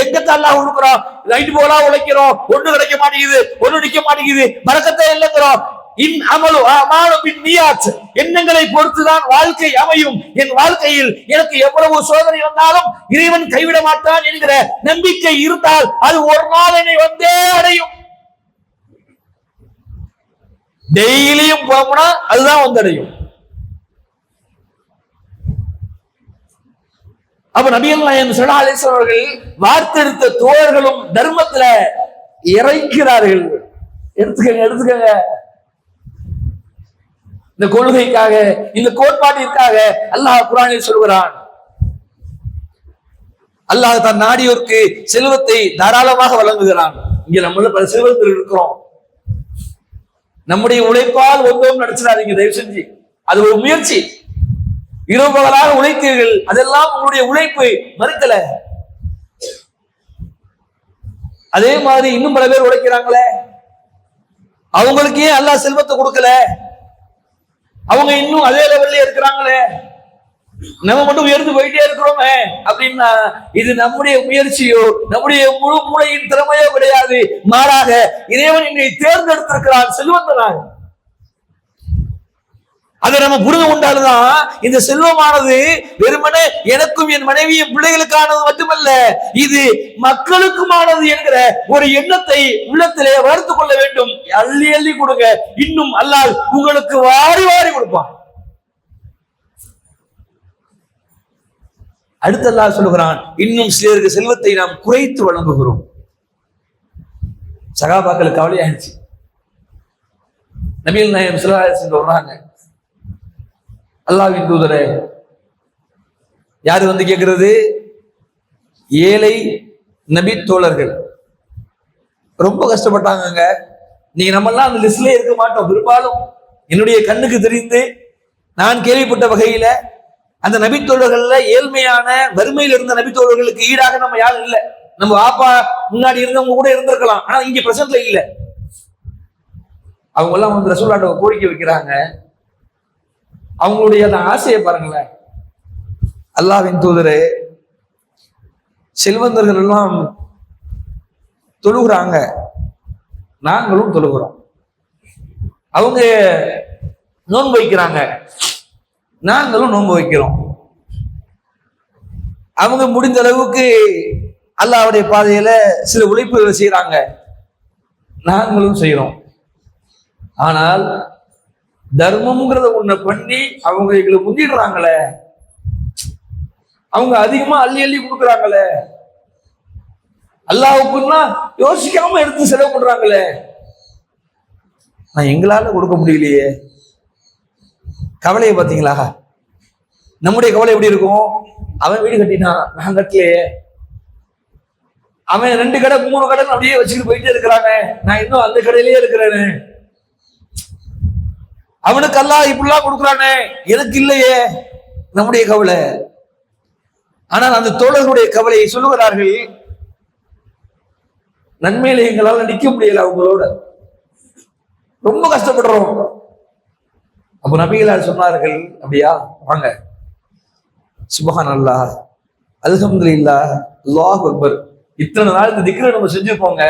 எங்கத்தான் அல்லாஹ் கொடுக்குறோம், நைட்டு போலா உழைக்கிறோம், ஒண்ணு கிடைக்க மாட்டேங்குது, ஒண்ணு நிக்க மாட்டேங்குது, பரக்கத்தை இல்லைங்கிறோம். எண்ணங்களை பொறுத்துதான் வாழ்க்கை அமையும். என் வாழ்க்கையில் எனக்கு எவ்வளவு சோதனை வந்தாலும் இறைவன் கைவிட மாட்டான் என்கிற நம்பிக்கை இருந்தால் அது ஒரு நாள் என்னை வந்தே அடையும். டெய்லியும் போனா அதுதான் வந்தடையும். அப்ப நபிகள் நாயகம் ஸல்லல்லாஹு அலைஹி வஸல்லம் அவர்கள் வார்த்தெடுத்த தோழர்களும் தர்மத்துல இறைக்கிறார்கள். எடுத்துக்கங்க. இந்த கொள்கைக்காக, இந்த கோட்பாட்டிற்காக அல்லாஹ் குர்ஆனில் சொல்கிறான், அல்லாஹ் தன் நாடியோருக்கு செல்வத்தை தாராளமாக வழங்குகிறான். இங்க நம்மள பல செல்வத்தில் இருக்கிறோம். நம்முடைய உழைப்பால் ஒன்றும் நடச்சிடாதீங்க தயவு செஞ்சு. அது ஒரு முயற்சி. இரவு பகலாக உழைத்தீர்கள், அதெல்லாம் உங்களுடைய உழைப்பு, மறுக்கல. அதே மாதிரி இன்னும் பல பேர் உழைக்கிறாங்களே. அவங்களுக்கு ஏன் அல்லாஹ் செல்வத்தை கொடுக்கல? அவங்க இன்னும் அதே லெவல்ல இருக்கிறாங்களே, நம்ம மட்டும் உயர்ந்து போயிட்டே இருக்கிறோமே அப்படின்னா இது நம்முடைய முயற்சியோ நம்முடைய முழு மூளையின் திறமையோ கிடையாது. மாறாக இறைவன் என்னை தேர்ந்தெடுத்திருக்கிறான் செல்வந்தனாக. அதை நம்ம புரிந்து கொண்டால்தான் இந்த செல்வமானது வெறுமனே எனக்கும் என் மனைவியும் பிள்ளைகளுக்கானது மட்டுமல்ல, இது மக்களுக்குமானது என்கிற ஒரு எண்ணத்தை உள்ளத்திலே வளர்த்துக் கொள்ள வேண்டும். அள்ளி அள்ளி கொடுங்க, இன்னும் அல்லாஹ் உங்களுக்கு வாரி வாரி கொடுப்பான். அடுத்து அல்லாஹ் சொல்லுகிறான், இன்னும் சிலருக்கு செல்வத்தை நாம் குறைத்து வழங்குகிறோம். சகாபாக்களுக்கு கவலையாயிடுச்சு. நபிகள் நாயகம் ஸல்லல்லாஹு அலைஹி வஸல்லம் சொல்றாங்க, அல்லாஹ்வின் தூதரே, யாரு வந்து கேட்கிறது? ஏழை நபி தோழர்கள் ரொம்ப கஷ்டப்பட்டாங்க. நீங்க நம்மெல்லாம் அந்த லிஸ்ட்லயே இருக்க மாட்டோம். பெரும்பாலும் என்னுடைய கண்ணுக்கு தெரிந்து நான் கேள்விப்பட்ட வகையில அந்த நபித்தோழர்கள்ல ஏழ்மையான வறுமையில் இருந்த நபித்தோழர்களுக்கு ஈடாக நம்ம யாரும் இல்லை. நம்ம வாப்பா முன்னாடி இருந்தவங்க கூட இருந்திருக்கலாம், ஆனா இங்க பிரசன்ட்ல இல்ல. அவங்க எல்லாம் வந்து ரசூலுல்லாஹ்ட்ட கோரிக்கை வைக்கிறாங்க. அவங்களுடைய அந்த ஆசையை பாருங்களேன். அல்லாஹ்வின் தூதரே, செல்வந்தர்கள் எல்லாம் தொழுகிறாங்க, நாங்களும் தொழுகிறோம். அவங்க நோன்பு வைக்கிறாங்க, நாங்களும் நோன்பு வைக்கிறோம். அவங்க முடிந்த அளவுக்கு அல்லாஹ்வுடைய பாதையில சில உழைப்புகளை செய்யறாங்க, நாங்களும் செய்யறோம். ஆனால் தர்மம்ங்கிறத ஒண்ணு பண்ணி அவங்க எங்களை முந்திடுறாங்களே, அவங்க அதிகமா அள்ளி அள்ளி கொடுக்குறாங்களே, அல்லாஹ்வுக்குன்னா யோசிக்காம எடுத்து செலவு பண்றாங்களே, நான் எங்களால கொடுக்க முடியலையே. கவலையை பார்த்தீங்களா? நம்முடைய கவலை எப்படி இருக்கும்? அவன் வீடு கட்டினான், நான் கட்டலையே. அவன் 2 கடை 3 கடை அப்படியே வச்சுட்டு போயிட்டே இருக்கிறாங்க, நான் இன்னும் அந்த கடையிலேயே இருக்கிறேன்னு. அவனுக்கு அல்லாஹ் இப்படிலாம் கொடுக்குறானே, எனக்கு இல்லையே, நம்முடைய கவலை. ஆனால் அந்த தோழர்களுடைய கவலையை சொல்லுகிறார்கள், நன்மையில எங்களால் நிற்க முடியல, அவங்களோட ரொம்ப கஷ்டப்படுறோம். அப்ப நபிகளார் சொன்னார்கள், அப்படியா, வாங்க, சுப்ஹானல்லாஹ், அல்ஹம்துலில்லாஹ், அல்லாஹ் அக்பர், இத்தனை நாள் இந்த திக்ரை நம்ம செஞ்சுப்போங்க.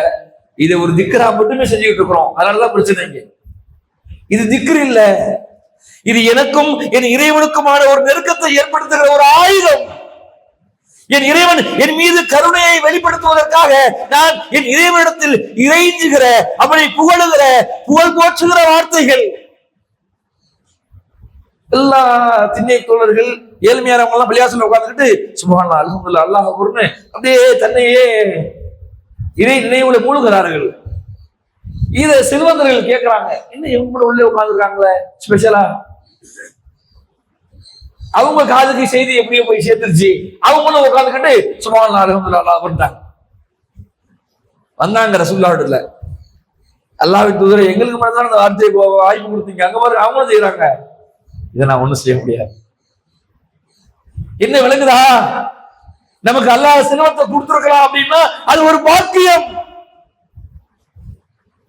இதை ஒரு திக்ரா மட்டுமே செஞ்சுக்கிட்டு இருக்கிறோம், அதனாலதான் பிரச்சனைங்க. இது திக்ரு இல்ல, இது எனக்கும் என் இறைவனுக்குமான ஒரு நெருக்கத்தை ஏற்படுத்துகிற ஒரு ஆயுதம். என் இறைவன் என் மீது கருணையை வெளிப்படுத்துவதற்காக நான் என் இறைவனிடத்தில் இறைஞ்சுகிற, அவனை புகழுகிற, புகழ் போற்றுகிற வார்த்தைகள். எல்லா திண்ணை தோழர்கள் ஏழ்மையானவங்க எல்லாம் பள்ளியாசல்ல உட்கார்ந்துட்டு சுப்ஹானல்லாஹ், அல்ஹம்துலில்லாஹ், அல்லாஹ் அக்பர்னு அப்படியே தன்னையே இறை நினைவுல மூழ்கிறார்கள். இத செல்வந்தர்கள் கேட்கிறாங்க, என்ன இவங்க உள்ளே உட்கார்ந்துருக்காங்களே ஸ்பெஷலா? அவங்க காதுக்கு செய்தி எப்படியோ போய் சேர்த்துருச்சு. அவங்களும் உட்கார்ந்துக்கிட்டு சுப்ஹானல்லாஹ், அல்ஹம்துலில்லாஹ், அல்லாஹ் அக்பர்ன்றாங்க. வந்தாங்க ரசூலுல்லாஹ்விடத்துல, அல்லாஹ்வின் தூதரே, எங்களுக்கு மட்டும் அந்த வார்த்தையை வாய்ப்பு கொடுத்தீங்க, அங்க பாருங்க அவங்களும் செய்யறாங்க, இதை நான் ஒண்ணும் செய்ய முடியாது. என்ன விளங்குதா? நமக்கு அல்லாஹ் செல்வத்தை கொடுத்திருக்கலாம் அப்படின்னா அது ஒரு பாக்கியம்.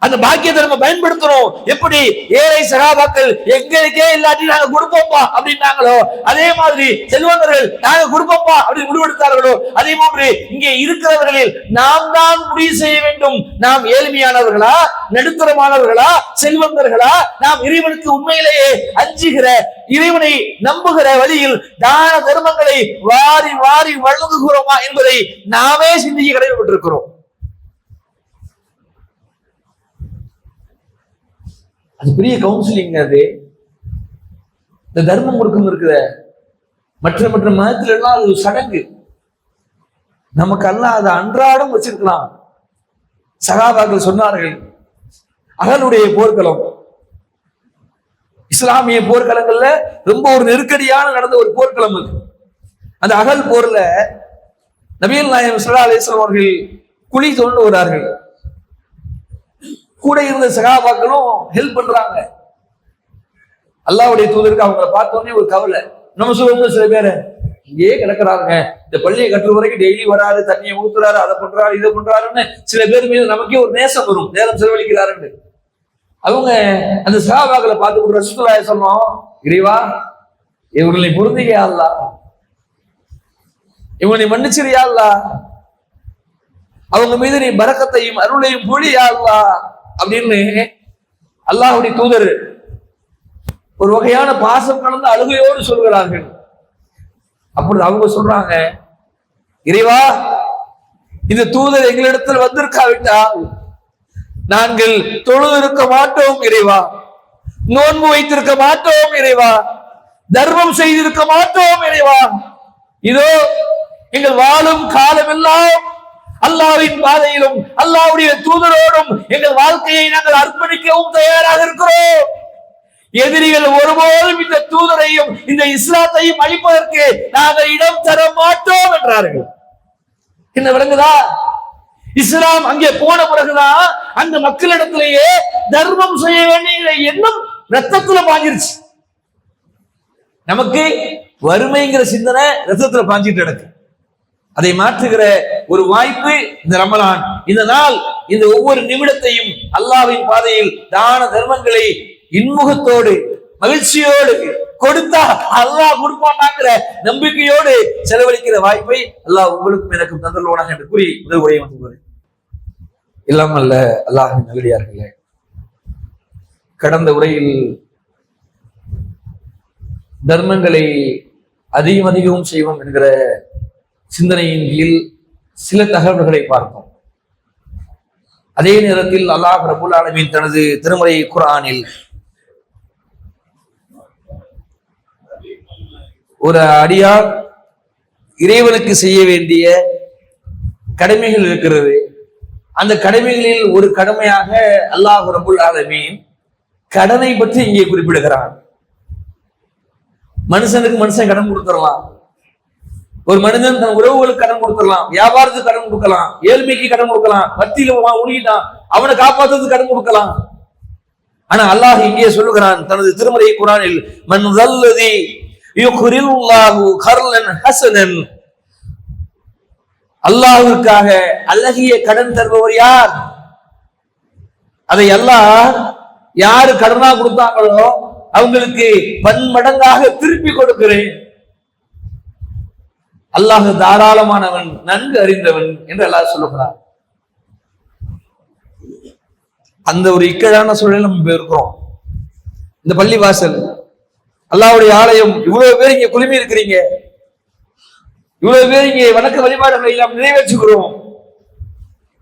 அந்த பாக்கியத்தை நம்ம பயன்படுத்துறோம். எப்படி ஏழை சகாபாக்கள் எங்களுக்கே இல்லாட்டி நாங்க கொடுப்போம்ப்பா அப்படின்னாங்களோ, அதே மாதிரி செல்வந்தர்கள் நாங்க கொடுப்போம்ப்பா அப்படி முடிவெடுத்தார்களோ, அதே மாதிரி இங்கே இருக்கிறவர்களில் நாம் தான் முடிவு செய்ய வேண்டும். நாம் ஏழ்மையானவர்களா, நடுத்தரமானவர்களா, செல்வந்தர்களா, நாம் இறைவனுக்கு உண்மையிலேயே அஞ்சுகிற, இறைவனை நம்புகிற வழியில் தான தர்மங்களை வாரி வாரி வழங்குகிறோமா என்பதை நாமே சிந்திக்க கடமைப்பட்டிருக்கிறோம். அது பெரிய கவுன்சிலிங். அது இந்த தர்மம் கொடுக்கும் இருக்குத மற்ற மற்ற மதத்துல எல்லாம் அது சடங்கு. நமக்கு எல்லாம் அதை அன்றாடம் வச்சிருக்கலாம். சகாபாக்கள் சொன்னார்கள், அகலுடைய போர்க்களம், இஸ்லாமிய போர்க்களங்கள்ல ரொம்ப ஒரு நெருக்கடியான நடந்த ஒரு போர்க்களம் அது. அந்த அகல் போர்ல நபிகள் நாயகம் ஸல்லல்லாஹு அலைஹி வஸல்லம் அவர்கள் குழி தோண்டு வரார்கள். கூட இருந்த சகாபாக்களும் ஹெல்ப் பண்றாங்க. அல்லாஹ்வுடைய தூதருக்கு அவங்களை பார்த்தோன்னே ஒரு கவலை. நம்ம சொல்லுவோம், சில பேர் இங்கேயே கிடக்குறாருங்க, இந்த பள்ளியை கட்டுற வரைக்கும் டெய்லி வராரு, தண்ணியை ஊத்துறாரு, அதை பண்றாரு, இதை பண்றாருன்னு சில பேர் மீது நமக்கே ஒரு நேசம் வரும், நேரம் செலவழிக்கிறாருன்னு. அவங்க அந்த சஹாபாக்களை பார்த்து ரசூலுல்லாஹி சொன்னோம், இறைவா இவர்களை பொருந்தியா அல்லாஹ், இவனை மன்னிச்சிரியா அல்லாஹ், அவங்க மீது நீ பரக்கத்தையும் அருளையும் பொழியா அல்லாஹ் அப்படின்னு அல்லாஹ்வுடைய தூதர் ஒரு வகையான பாசம் கலந்த அழுகையோடு சொல்கிறார்கள். அப்பொழுது அவங்க சொல்றாங்க, இறைவா இந்த தூதர் எங்களிடத்தில் வந்திருக்காவிட்டால் நாங்கள் தொழுது இருக்க மாட்டோம் இறைவா, நோன்பு வைத்திருக்க மாட்டோம் இறைவா, தர்மம் செய்திருக்க மாட்டோம் இறைவா. இதோ எங்கள் வாழும் காலமெல்லாம் அல்லாஹ்வின் பாதையிலும் அல்லாஹ்வுடைய தூதரோடும் எங்கள் வாழ்க்கையை நாங்கள் அர்ப்பணிக்கவும் தயாராக இருக்கிறோம். எதிரிகள் ஒருபோதும் இந்த தூதரையும் இந்த இஸ்லாத்தையும் அழிப்பதற்கு நாங்கள் இடம் தர மாட்டோம் என்றார்கள். என்ன விளங்குதா? இஸ்லாம் அங்கே போன பிறகுதான் அந்த மக்களிடத்திலேயே தர்மம் செய்ய வேண்டிய எண்ணம் ரத்தத்துல பாஞ்சிருச்சு. நமக்கு வறுமைங்கிற சிந்தனை ரத்தத்துல பாஞ்சிட்டு கிடக்கு. அதை மாற்றுகிற ஒரு வாய்ப்பு இந்த ரமலான். இந்த நாள் இந்த ஒவ்வொரு நிமிடத்தையும் அல்லாஹ்வின் பாதையில் தான தர்மங்களை இன்முகத்தோடு மகிழ்ச்சியோடு கொடுத்தா அல்லாஹ் கொடுப்பாங்கிற நம்பிக்கையோடு செலவழிக்கிற வாய்ப்பை அல்லாஹ் உங்களுக்கும் எனக்கும் தந்தல்வானாக என்று கூறி முதல் உரையை வந்து இல்லாமல்ல அல்லாஹ்வின் நல்லடியார்களே, கடந்த உரையில் தர்மங்களை அதிகம் செய்வோம் என்கிற சிந்தனையின் கீழ் சில தகவல்களை பார்த்தோம். அதே நேரத்தில் அல்லாஹ் ரப்பல் ஆலமீன் தனது திருமறை குர்ஆனில் ஒரு அடியார் இறைவனுக்கு செய்ய வேண்டிய கடமைகள் இருக்கிறது. அந்த கடமைகளில் ஒரு கடமையாக அல்லாஹ் ரப்பல் ஆலமீன் கடனை பற்றி இங்கே குறிப்பிடுகிறான். மனுஷனுக்கு மனுஷன் கடன் கொடுத்துடலாம், ஒரு மனிதன் தன் உறவுகளுக்கு கடன் கொடுத்துடலாம், வியாபாரத்துக்கு கடன் கொடுக்கலாம், ஏழ்மைக்கு கடன் கொடுக்கலாம், வட்டியில உருகிட்டான் அவனை காப்பாற்றுறதுக்கு கடன் கொடுக்கலாம். ஆனா அல்லாஹ் இங்கே சொல்லுகிறான் தனது திருமறை குர்ஆனில், மன் ஸல்லதி யுக்ரிலுல்லாஹு கர்லன் ஹஸனன், அல்லாஹ்வுக்காக அழகிய கடன் தருபவர் யார்? அதை அல்லாஹ் யாரு கடனா கொடுத்தாங்களோ அவங்களுக்கு பன்மடங்காக திருப்பி கொடுக்கிறேன். அல்லாஹ் தாராளமானவன், நன்கு அறிந்தவன் என்று அல்லாஹ் சொல்லுகிறார். அந்த ஒரு இக்கட்டான சூழலில் நம்ம இருக்கிறோம். இந்த பள்ளிவாசல் அல்லாஹ்வுடைய ஆலயம், இவ்வளவு பேர் இங்க குழுமி இருக்கிறீங்க, இவ்வளவு பேர் இங்கே வணக்க வழிபாடுகளை எல்லாம் நிறைவேற்றுகிறோம்.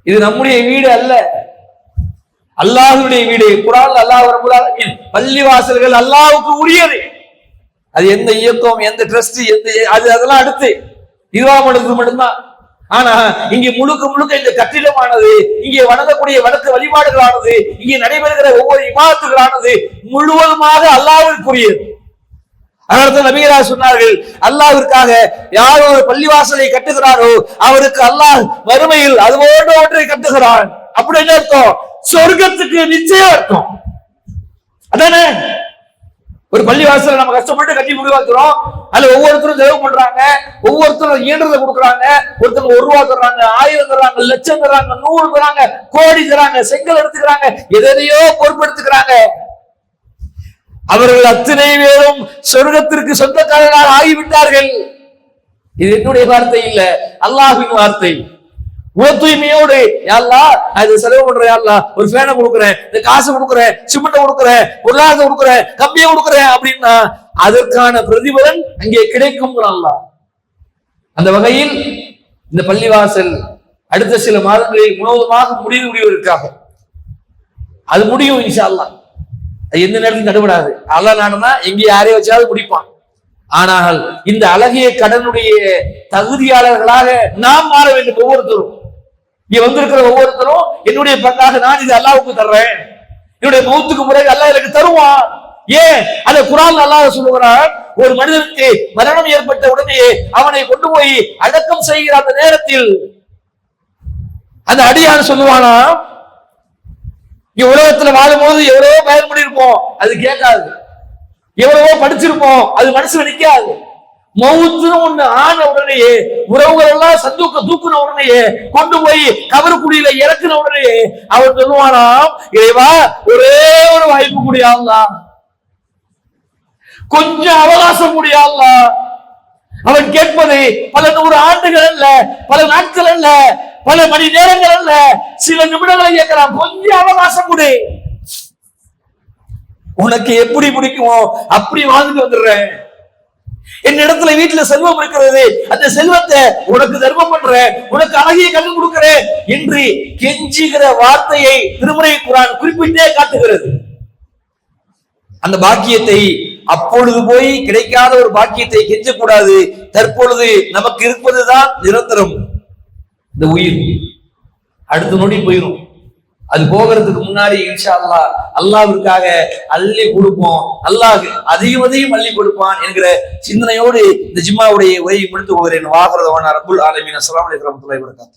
இது நம்முடைய வீடு அல்ல, அல்லாஹ்வுடைய வீடு. குர்ஆன்ல அல்லாஹ் ரப்பல் ஆலமீன் பள்ளிவாசல்கள் அல்லாஹ்வுக்கு உரியது. அது எந்த இயக்கம், எந்த ட்ரஸ்ட், அதெல்லாம் அடுத்து நிர்வாகம் மட்டும்தான். ஆனா இங்கே முழுக்க முழுக்க இந்த கட்டிடமானது, இங்கே வணங்கக்கூடிய வணக்க வழிபாடுகளானது, இங்கே நடைபெறுகிற ஒவ்வொரு இபாதத்துகளானது முழுவதுமாக அல்லாஹ்விற்குரியது. அதனால நபிகளார் சொன்னார்கள், அல்லாஹ்விற்காக யார் ஒரு பள்ளிவாசலை கட்டுகிறாரோ அவருக்கு அல்லாஹ் வறுமையில் அது போன்ற ஒன்றை கட்டுகிறான். அப்படி என்ன அர்த்தம்? சொர்க்கத்துக்கு நிச்சயம் அர்த்தம். அதானே? ஒரு பள்ளிவாசலை நம்ம கஷ்டப்பட்டு கட்டி முடிவாக்குறோம், அதுல ஒவ்வொருத்தரும் செலவு பண்றாங்க, ஒவ்வொருத்தரும் இயன்றதை கொடுக்குறாங்க. ஒருத்தர் 1 ரூபா தர்றாங்க, 1000 தர்றாங்க, லட்சம் தர்றாங்க, 100 தர்றாங்க, கோடி தர்றாங்க, செங்கல் எடுத்துக்கிறாங்க, எதையோ பொறுப்பெடுத்துக்கிறாங்க. அவர்கள் அத்தனை பேரும் சொர்க்கத்திற்கு சொந்தக்காரர்களாக ஆகிவிட்டார்கள். இது என்னுடைய வார்த்தை இல்ல, அல்லாஹ்வின் வார்த்தை. தூய்மையோடு அல்லாஹ் அது செலவு பண்றேன், அல்லாஹ் ஒரு ஃபேனை கொடுக்குறேன், இந்த காசு கொடுக்குறேன், சிமெண்ட் கொடுக்குறேன், பொருளாதாரம் கொடுக்குறேன், கம்பியை கொடுக்குறேன் அப்படின்னா அதற்கான பிரதிபலன் அங்கே கிடைக்கும். அல்லாஹ் அந்த வகையில் இந்த பள்ளிவாசல் அடுத்த சில மாதங்களில் முழுவதுமாக முடிவதற்காக அது முடியும் இன்ஷா அல்லாஹ். அது எந்த நேரத்திலும் தடுபடாது. அல்லாஹ் நாடுனா எங்கே யாரையும் வச்சாவது முடிப்பான். ஆனால் இந்த அழகிய கடனுடைய தகுதியாளர்களாக நாம் மாற வேண்டும். ஒவ்வொருத்தரும் இங்க வந்திருக்கிற ஒவ்வொருத்தரும் என்னுடைய பங்காக நான் இது அல்லாஹ்வுக்கு தர்றேன், என்னுடைய மௌத்துக்கு முறைக்கு அல்லாஹ் எனக்கு தருவான். ஏன்? அதை குர்ஆன்ல அல்லாஹ் சொல்லுகிறான், ஒரு மனிதனுக்கு மரணம் ஏற்பட்ட உடனே அவனை கொண்டு போய் அடக்கம் செய்கிற அந்த நேரத்தில் அந்த அடியான் சொல்லுவானா, உலகத்துல வாழும்போது எவ்வளவோ பயன் பண்ணிருப்போம், அது கேட்காது. எவ்வளவோ படிச்சிருப்போம், அது மனசுல நிக்காது. மௌத்துன்னு ஒண்ணு ஆன உடனேயே, உறவுகள் எல்லாம் சந்தூக்க தூக்குன உடனேயே, கொண்டு போய் கபருக்குடியில இறக்குன உடனேயே அவன் சொல்லுவானாம், இறைவா ஒரே ஒரு வாய்ப்பு கூடியா, கொஞ்சம் அவகாசம் கூடியா. அவன் கேட்பது பல 100 ஆண்டுகள் அல்ல, பல நாட்கள் அல்ல, பல மணி நேரங்கள் அல்ல, சில நிமிடங்களை கேட்கிறான். கொஞ்சம் அவகாசம் கொடு, உனக்கு எப்படி பிடிக்குமோ அப்படி வாழ்ந்துட்டு வந்துடுறேன். என்னிடத்துல வீட்டுல செல்வம் இருக்கிறது, அந்த செல்வத்தை உனக்கு தர்மம் பண்றேன், உனக்கு அழகிய கண்ணு கொடுக்கிறேன் என்று கெஞ்சுகிற வார்த்தையை திருமறை குர்ஆன் குறிப்பிட்டே காட்டுகிறது. அந்த பாக்கியத்தை அப்பொழுது போய் கிடைக்காத ஒரு பாக்கியத்தை கெஞ்சக்கூடாது. தற்பொழுது நமக்கு இருப்பதுதான் நிரந்தரம். இந்த உயிர் அடுத்த நொடி போயிடும். அது போகிறதுக்கு முன்னாடி இன்ஷா அல்லாஹ் அல்லாஹ்விற்காக அள்ளி கொடுப்போம், அல்லாஹ் அதையும் அள்ளி கொடுப்பான் என்கிற சிந்தனையோடு இந்த ஜும்மாவுடைய உரையை முடித்து போகிறேன். வாஹிரு தஅவானா ரப்புல் ஆலமீன். அஸ்ஸலாமு அலைக்கும் வரஹ்மத்துல்லாஹி வபரகாத்துஹு.